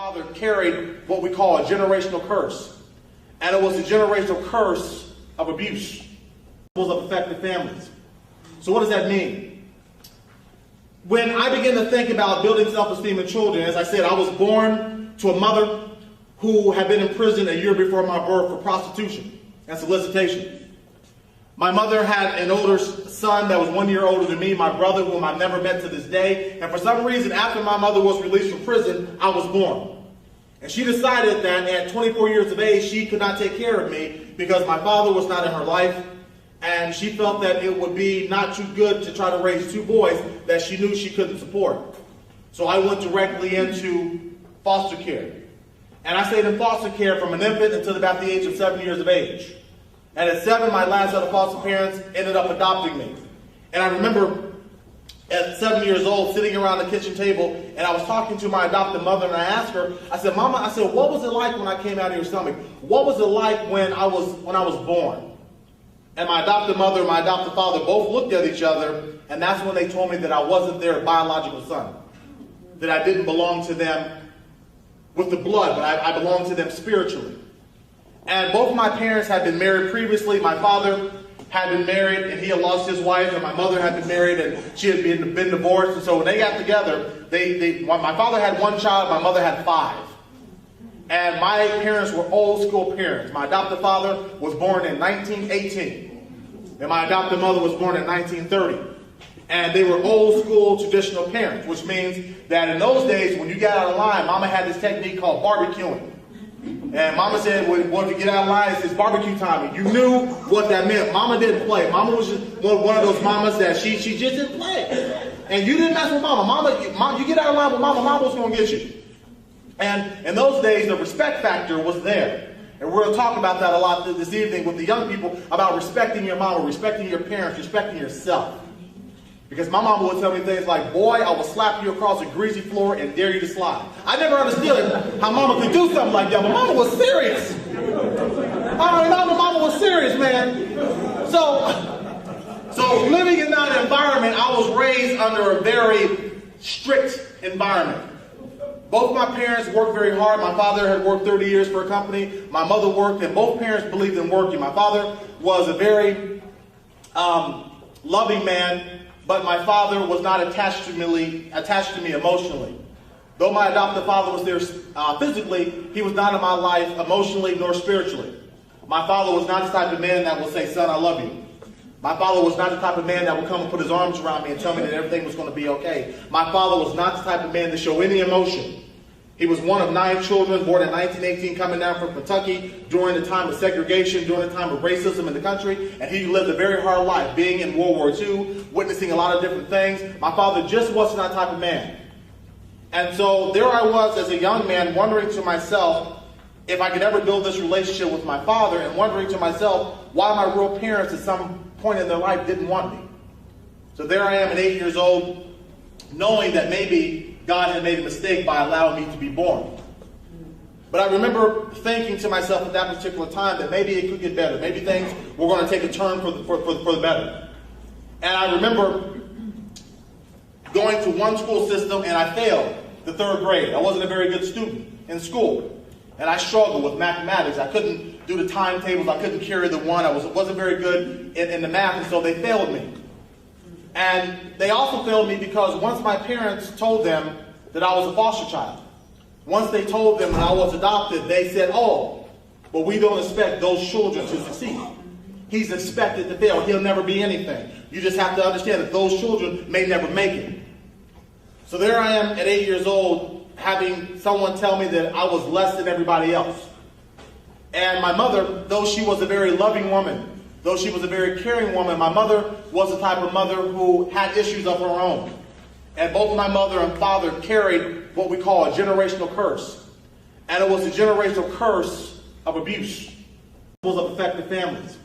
father carried what we call a generational curse. And it was a generational curse of abuse of affected families. So what does that mean? When I begin to think about building self-esteem in children, as I said, I was born to a mother who had been in prison a year before my birth for prostitution and solicitation. My mother had an older son that was 1 year older than me, my brother, whom I've never met to this day. And for some reason, after my mother was released from prison, I was born. And she decided that at 24 years of age, she could not take care of me because my father was not in her life. And she felt that it would be not too good to try to raise two boys that she knew she couldn't support. So I went directly into foster care. And I stayed in foster care from an infant until about the age of 7 years of age. And at 7, my last set of foster parents ended up adopting me. And I remember at 7 years old sitting around the kitchen table, and I was talking to my adopted mother, and I asked her, I said, Mama, I said, what was it like when I came out of your stomach? What was it like when I was born? And my adopted mother and my adopted father both looked at each other, and that's when they told me that I wasn't their biological son. That I didn't belong to them with the blood, but I belonged to them spiritually. And both of my parents had been married previously. My father had been married, and he had lost his wife, and my mother had been married, and she had been divorced. And so when they got together, my father had one child, my mother had 5. And my parents were old school parents. My adopted father was born in 1918, and my adopted mother was born in 1930. And they were old school traditional parents, which means that in those days, when you got out of line, Mama had this technique called barbecuing. And Mama said, when you get out of line, it's barbecue time. And you knew what that meant. Mama didn't play. Mama was just one of those mamas that she just didn't play. And you didn't mess with Mama. Mama, you get out of line with Mama, Mama was going to get you. And in those days, the respect factor was there. And we're going to talk about that a lot this evening with the young people about respecting your mama, respecting your parents, respecting yourself. Because my mama would tell me things like, boy, I will slap you across a greasy floor and dare you to slide. I never understood how mama could do something like that, but mama was serious. I know mama was serious, man. So living in that environment, I was raised under a very strict environment. Both my parents worked very hard. My father had worked 30 years for a company. My mother worked, and both parents believed in working. My father was a very loving man, but my father was not attached to me emotionally. Though my adopted father was there physically, he was not in my life emotionally nor spiritually. My father was not the type of man that will say, son, I love you. My father was not the type of man that would come and put his arms around me and tell me that everything was going to be okay. My father was not the type of man to show any emotion. He was one of 9 children, born in 1918, coming down from Kentucky during the time of segregation, during the time of racism in the country, and he lived a very hard life, being in World War II, witnessing a lot of different things. My father just wasn't that type of man. And so there I was as a young man wondering to myself if I could ever build this relationship with my father, and wondering to myself why my real parents at some point in their life didn't want me. So there I am at 8 years old, knowing that maybe God had made a mistake by allowing me to be born. But I remember thinking to myself at that particular time that maybe it could get better. Maybe things were going to take a turn for the better. And I remember going to one school system, and I failed the 3rd grade. I wasn't a very good student in school. And I struggled with mathematics. I couldn't do the timetables. I couldn't carry the one. I wasn't very good in the math, and so they failed me. And they also failed me because once my parents told them that I was a foster child, once they told them that I was adopted, they said, oh, but we don't expect those children to succeed. He's expected to fail. He'll never be anything. You just have to understand that those children may never make it. So there I am at 8 years old, having someone tell me that I was less than everybody else. And my mother, though she was a very loving woman, though she was a very caring woman, my mother was the type of mother who had issues of her own. And both my mother and father carried what we call a generational curse. And it was a generational curse of abuse of affected families.